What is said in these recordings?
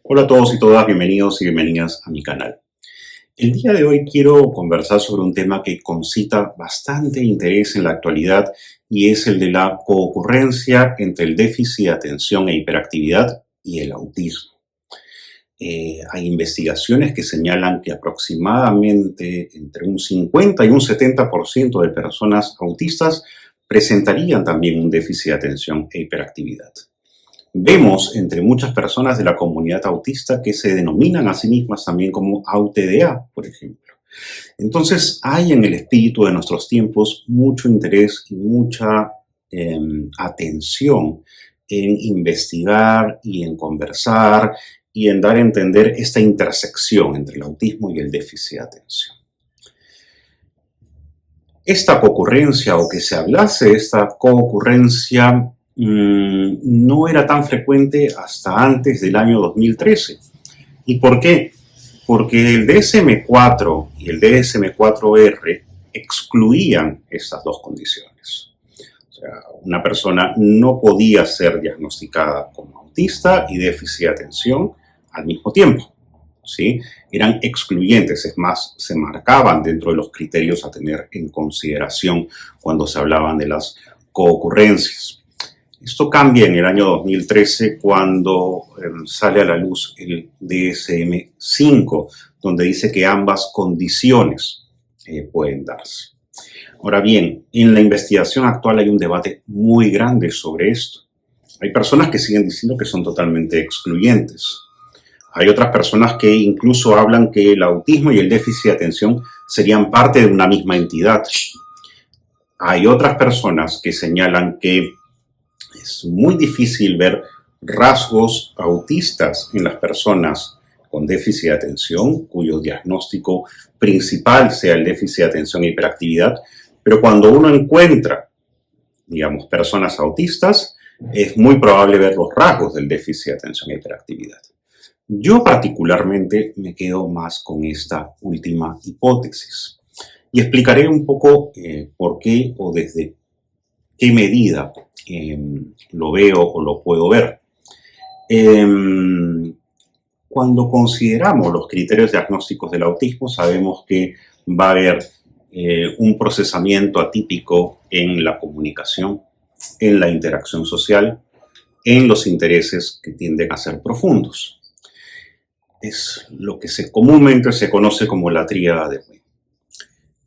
Hola a todos y todas, bienvenidos y bienvenidas a mi canal. El día de hoy quiero conversar sobre un tema que concita bastante interés en la actualidad y es el de la coocurrencia entre el déficit de atención e hiperactividad y el autismo. Hay investigaciones que señalan que aproximadamente entre un 50 y un 70% de personas autistas presentarían también un déficit de atención e hiperactividad. Vemos entre muchas personas de la comunidad autista que se denominan a sí mismas también como AUTDA, por ejemplo. Entonces, hay en el espíritu de nuestros tiempos mucho interés y mucha atención en investigar y en conversar y en dar a entender esta intersección entre el autismo y el déficit de atención. Esta concurrencia o que se hablase de esta concurrencia no era tan frecuente hasta antes del año 2013. ¿Y por qué? Porque el DSM-4 y el DSM-4R excluían estas dos condiciones. O sea, una persona no podía ser diagnosticada como autista y déficit de atención al mismo tiempo, ¿sí? Eran excluyentes, es más, se marcaban dentro de los criterios a tener en consideración cuando se hablaban de las coocurrencias. Esto cambia en el año 2013 cuando sale a la luz el DSM-5, donde dice que ambas condiciones pueden darse. Ahora bien, en la investigación actual hay un debate muy grande sobre esto. Hay personas que siguen diciendo que son totalmente excluyentes. Hay otras personas que incluso hablan que el autismo y el déficit de atención serían parte de una misma entidad. Hay otras personas que señalan que es muy difícil ver rasgos autistas en las personas con déficit de atención, cuyo diagnóstico principal sea el déficit de atención e hiperactividad, pero cuando uno encuentra, digamos, personas autistas, es muy probable ver los rasgos del déficit de atención e hiperactividad. Yo particularmente me quedo más con esta última hipótesis y explicaré un poco por qué o desde qué medida lo veo o lo puedo ver. Cuando consideramos los criterios diagnósticos del autismo, sabemos que va a haber un procesamiento atípico en la comunicación, en la interacción social, en los intereses que tienden a ser profundos. Es lo que comúnmente se conoce como la tríada de Wien.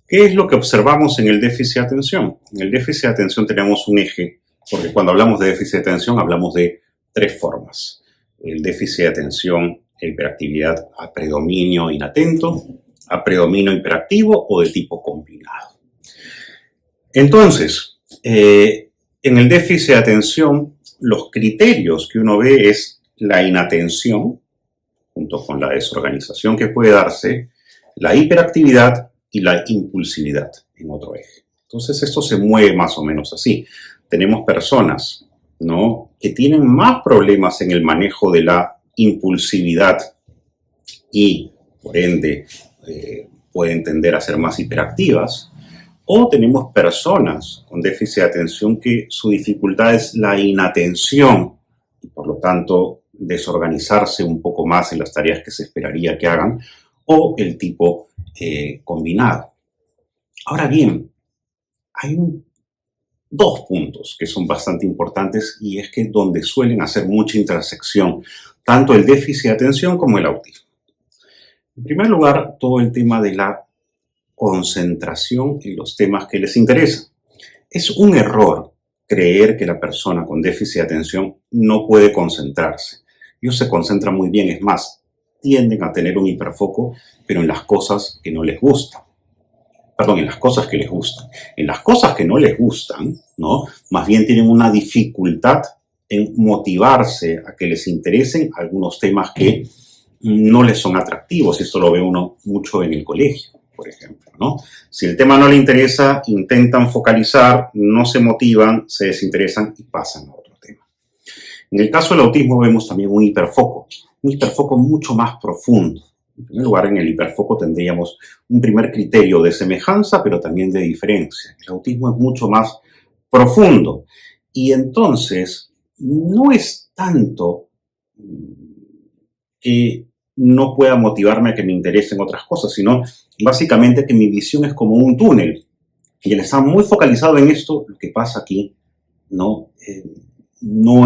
¿Qué es lo que observamos en el déficit de atención? En el déficit de atención tenemos un eje, porque cuando hablamos de déficit de atención hablamos de tres formas. El déficit de atención e hiperactividad a predominio inatento, a predominio hiperactivo o de tipo combinado. Entonces, en el déficit de atención, los criterios que uno ve es la inatención, junto con la desorganización que puede darse, la hiperactividad y la impulsividad en otro eje. Entonces esto se mueve más o menos así. Tenemos personas, ¿no?, que tienen más problemas en el manejo de la impulsividad y por ende pueden tender a ser más hiperactivas, o tenemos personas con déficit de atención que su dificultad es la inatención y por lo tanto desorganizarse un poco más en las tareas que se esperaría que hagan, o el tipo combinado. Ahora bien, hay dos puntos que son bastante importantes y es que donde suelen hacer mucha intersección tanto el déficit de atención como el autismo. En primer lugar, todo el tema de la concentración en los temas que les interesan. Es un error creer que la persona con déficit de atención no puede concentrarse. Ellos se concentran muy bien, es más, tienden a tener un hiperfoco, pero en las cosas que no les gustan. Perdón, en las cosas que les gustan. En las cosas que no les gustan, ¿no?, más bien tienen una dificultad en motivarse a que les interesen algunos temas que no les son atractivos. Esto lo ve uno mucho en el colegio, por ejemplo, ¿no? Si el tema no le interesa, intentan focalizar, no se motivan, se desinteresan y pasan a otro tema. En el caso del autismo vemos también un hiperfoco mucho más profundo. En primer lugar, en el hiperfoco tendríamos un primer criterio de semejanza, pero también de diferencia. El autismo es mucho más profundo y entonces no es tanto que no pueda motivarme a que me interesen otras cosas, sino básicamente que mi visión es como un túnel. Y al estar muy focalizado en esto, lo que pasa aquí no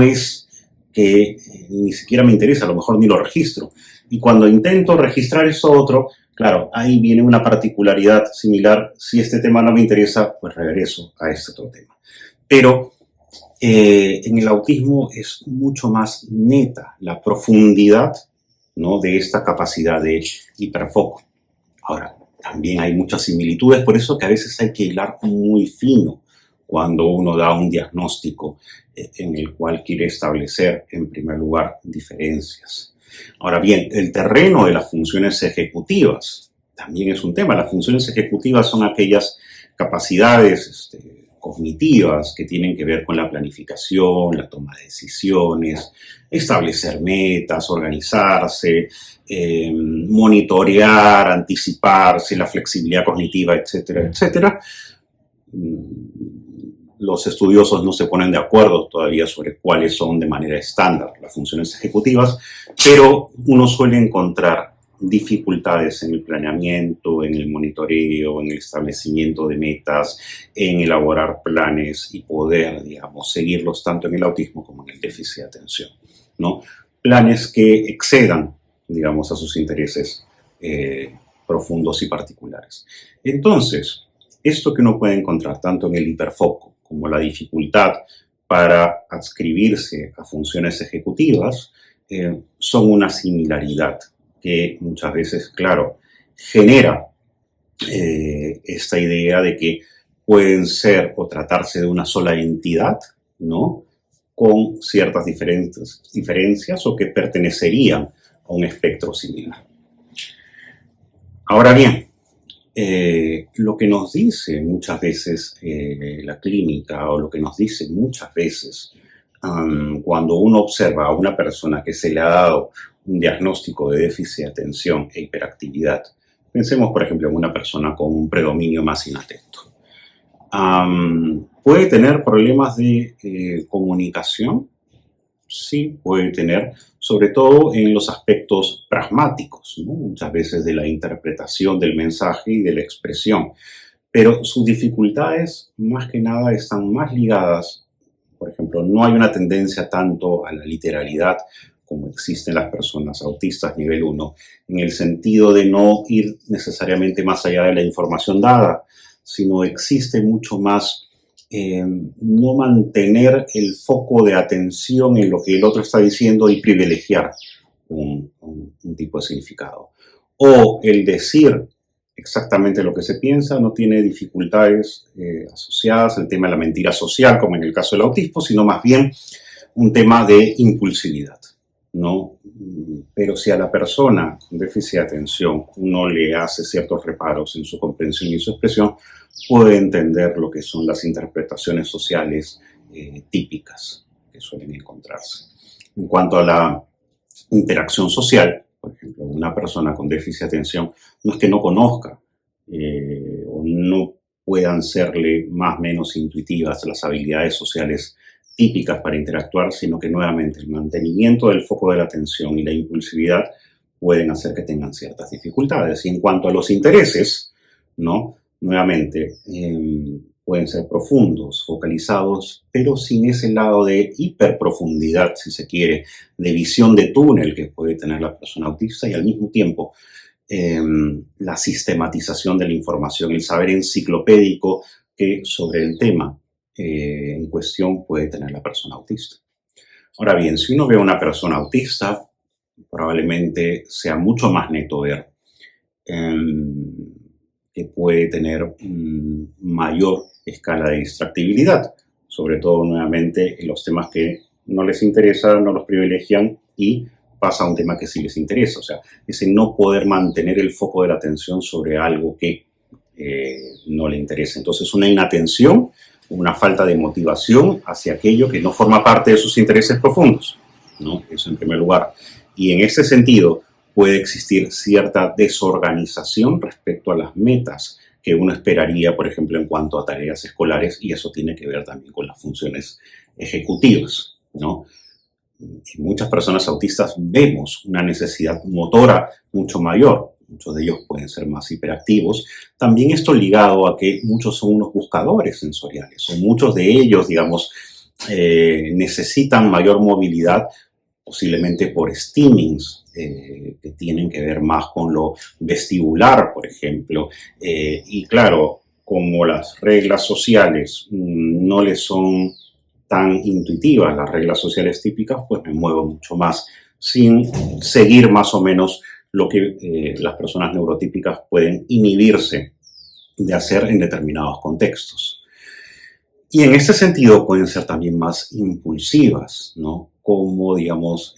es que ni siquiera me interesa, a lo mejor ni lo registro. Y cuando intento registrar esto otro, claro, ahí viene una particularidad similar. Si este tema no me interesa, pues regreso a este otro tema. Pero en el autismo es mucho más neta la profundidad, ¿no?, de esta capacidad de hiperfoco. Ahora, también hay muchas similitudes, por eso que a veces hay que hilar muy fino cuando uno da un diagnóstico en el cual quiere establecer, en primer lugar, diferencias. Ahora bien, el terreno de las funciones ejecutivas también es un tema. Las funciones ejecutivas son aquellas capacidades cognitivas que tienen que ver con la planificación, la toma de decisiones, establecer metas, organizarse, monitorear, anticiparse, la flexibilidad cognitiva, etcétera, etcétera. Los estudiosos no se ponen de acuerdo todavía sobre cuáles son de manera estándar las funciones ejecutivas, pero uno suele encontrar dificultades en el planeamiento, en el monitoreo, en el establecimiento de metas, en elaborar planes y poder, digamos, seguirlos tanto en el autismo como en el déficit de atención, ¿no? Planes que excedan, digamos, a sus intereses profundos y particulares. Entonces, esto que uno puede encontrar tanto en el hiperfoco como la dificultad para adscribirse a funciones ejecutivas son una similaridad que muchas veces, claro, genera esta idea de que pueden ser o tratarse de una sola entidad, ¿no?, con ciertas diferencias o que pertenecerían a un espectro similar. Ahora bien, lo que nos dice muchas veces la clínica, o lo que nos dice muchas veces cuando uno observa a una persona que se le ha dado un diagnóstico de déficit de atención e hiperactividad, pensemos por ejemplo en una persona con un predominio más inatento, ¿puede tener problemas de comunicación? Sí, puede tener, sobre todo en los aspectos pragmáticos, ¿no?, muchas veces de la interpretación del mensaje y de la expresión, pero sus dificultades más que nada están más ligadas, por ejemplo, no hay una tendencia tanto a la literalidad como existe en las personas autistas nivel 1, en el sentido de no ir necesariamente más allá de la información dada, sino existe mucho más no mantener el foco de atención en lo que el otro está diciendo y privilegiar un tipo de significado. O el decir exactamente lo que se piensa no tiene dificultades asociadas al tema de la mentira social, como en el caso del autismo, sino más bien un tema de impulsividad, ¿no? Pero si a la persona con déficit de atención uno le hace ciertos reparos en su comprensión y su expresión, puede entender lo que son las interpretaciones sociales típicas que suelen encontrarse. En cuanto a la interacción social, por ejemplo, una persona con déficit de atención no es que no conozca o no puedan serle más o menos intuitivas las habilidades sociales típicas para interactuar, sino que nuevamente el mantenimiento del foco de la atención y la impulsividad pueden hacer que tengan ciertas dificultades. Y en cuanto a los intereses, ¿no?, nuevamente pueden ser profundos, focalizados, pero sin ese lado de hiperprofundidad, si se quiere, de visión de túnel que puede tener la persona autista, y al mismo tiempo la sistematización de la información, el saber enciclopédico que sobre el tema en cuestión puede tener la persona autista. Ahora bien, si uno ve a una persona autista, probablemente sea mucho más neto ver que puede tener mayor escala de distractibilidad, sobre todo nuevamente en los temas que no les interesan, no los privilegian, y pasa a un tema que sí les interesa, o sea, ese no poder mantener el foco de la atención sobre algo que no le interesa. Entonces, una inatención, una falta de motivación hacia aquello que no forma parte de sus intereses profundos, ¿no? Eso en primer lugar. Y en ese sentido puede existir cierta desorganización respecto a las metas que uno esperaría, por ejemplo, en cuanto a tareas escolares, y eso tiene que ver también con las funciones ejecutivas, ¿no? en muchas personas autistas vemos una necesidad motora mucho mayor. Muchos de ellos pueden ser más hiperactivos. También esto ligado a que muchos son unos buscadores sensoriales, o muchos de ellos, digamos, necesitan mayor movilidad, posiblemente por steamings, que tienen que ver más con lo vestibular, por ejemplo. Y claro, como las reglas sociales no les son tan intuitivas, las reglas sociales típicas, pues me muevo mucho más sin seguir más o menos lo que las personas neurotípicas pueden inhibirse de hacer en determinados contextos. Y en este sentido pueden ser también más impulsivas, ¿no? Como, digamos,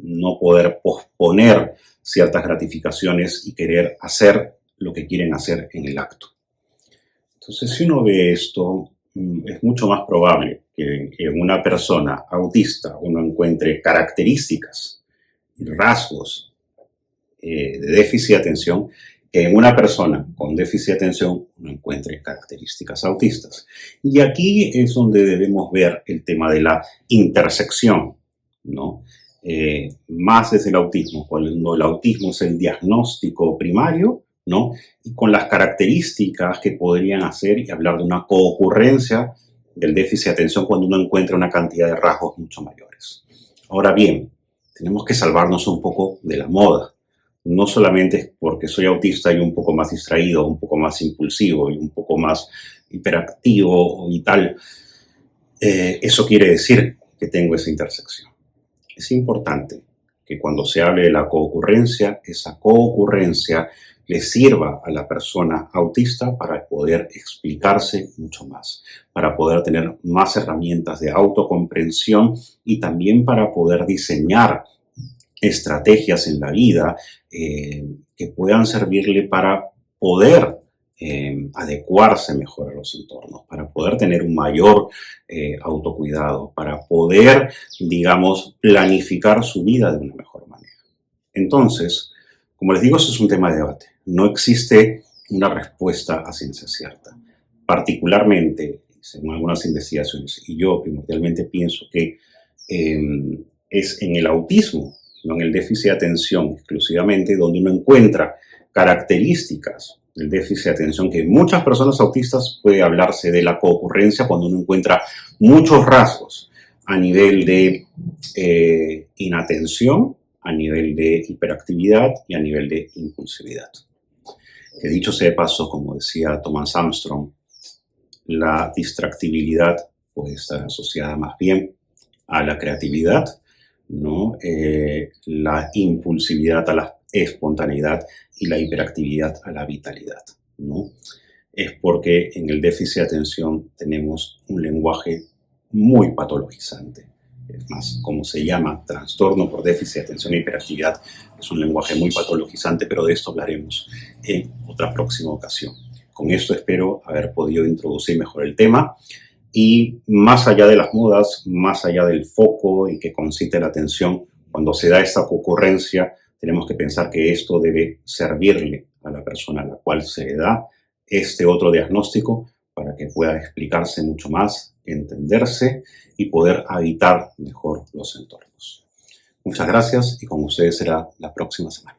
no poder posponer ciertas gratificaciones y querer hacer lo que quieren hacer en el acto. Entonces, si uno ve esto, es mucho más probable que en una persona autista uno encuentre características y rasgos de déficit de atención, que en una persona con déficit de atención uno encuentre características autistas. Y aquí es donde debemos ver el tema de la intersección, ¿no? Más desde el autismo, cuando el autismo es el diagnóstico primario, ¿no? Y con las características que podrían hacer y hablar de una coocurrencia del déficit de atención cuando uno encuentra una cantidad de rasgos mucho mayores. Ahora bien, tenemos que salvarnos un poco de la moda. No solamente porque soy autista y un poco más distraído, un poco más impulsivo y un poco más hiperactivo y tal, eso quiere decir que tengo esa intersección. Es importante que cuando se hable de la coocurrencia, esa coocurrencia le sirva a la persona autista para poder explicarse mucho más, para poder tener más herramientas de autocomprensión y también para poder diseñar estrategias en la vida que puedan servirle para poder adecuarse mejor a los entornos, para poder tener un mayor autocuidado, para poder, digamos, planificar su vida de una mejor manera. Entonces, como les digo, eso es un tema de debate. No existe una respuesta a ciencia cierta. Particularmente, según algunas investigaciones, y yo primordialmente pienso que es en el autismo, no en el déficit de atención exclusivamente, donde uno encuentra características del déficit de atención que en muchas personas autistas puede hablarse de la coocurrencia cuando uno encuentra muchos rasgos a nivel de inatención, a nivel de hiperactividad y a nivel de impulsividad. Que dicho sea de paso, como decía Thomas Armstrong, la distractibilidad puede estar asociada más bien a la creatividad, ¿no? La impulsividad a la espontaneidad y la hiperactividad a la vitalidad, ¿no? Es porque en el déficit de atención tenemos un lenguaje muy patologizante. Es más, como se llama, trastorno por déficit de atención e hiperactividad, es un lenguaje muy patologizante, pero de esto hablaremos en otra próxima ocasión. Con esto espero haber podido introducir mejor el tema. Y más allá de las modas, más allá del foco y que concite la atención, cuando se da esta ocurrencia, tenemos que pensar que esto debe servirle a la persona a la cual se le da este otro diagnóstico para que pueda explicarse mucho más, entenderse y poder habitar mejor los entornos. Muchas gracias y con ustedes será la próxima semana.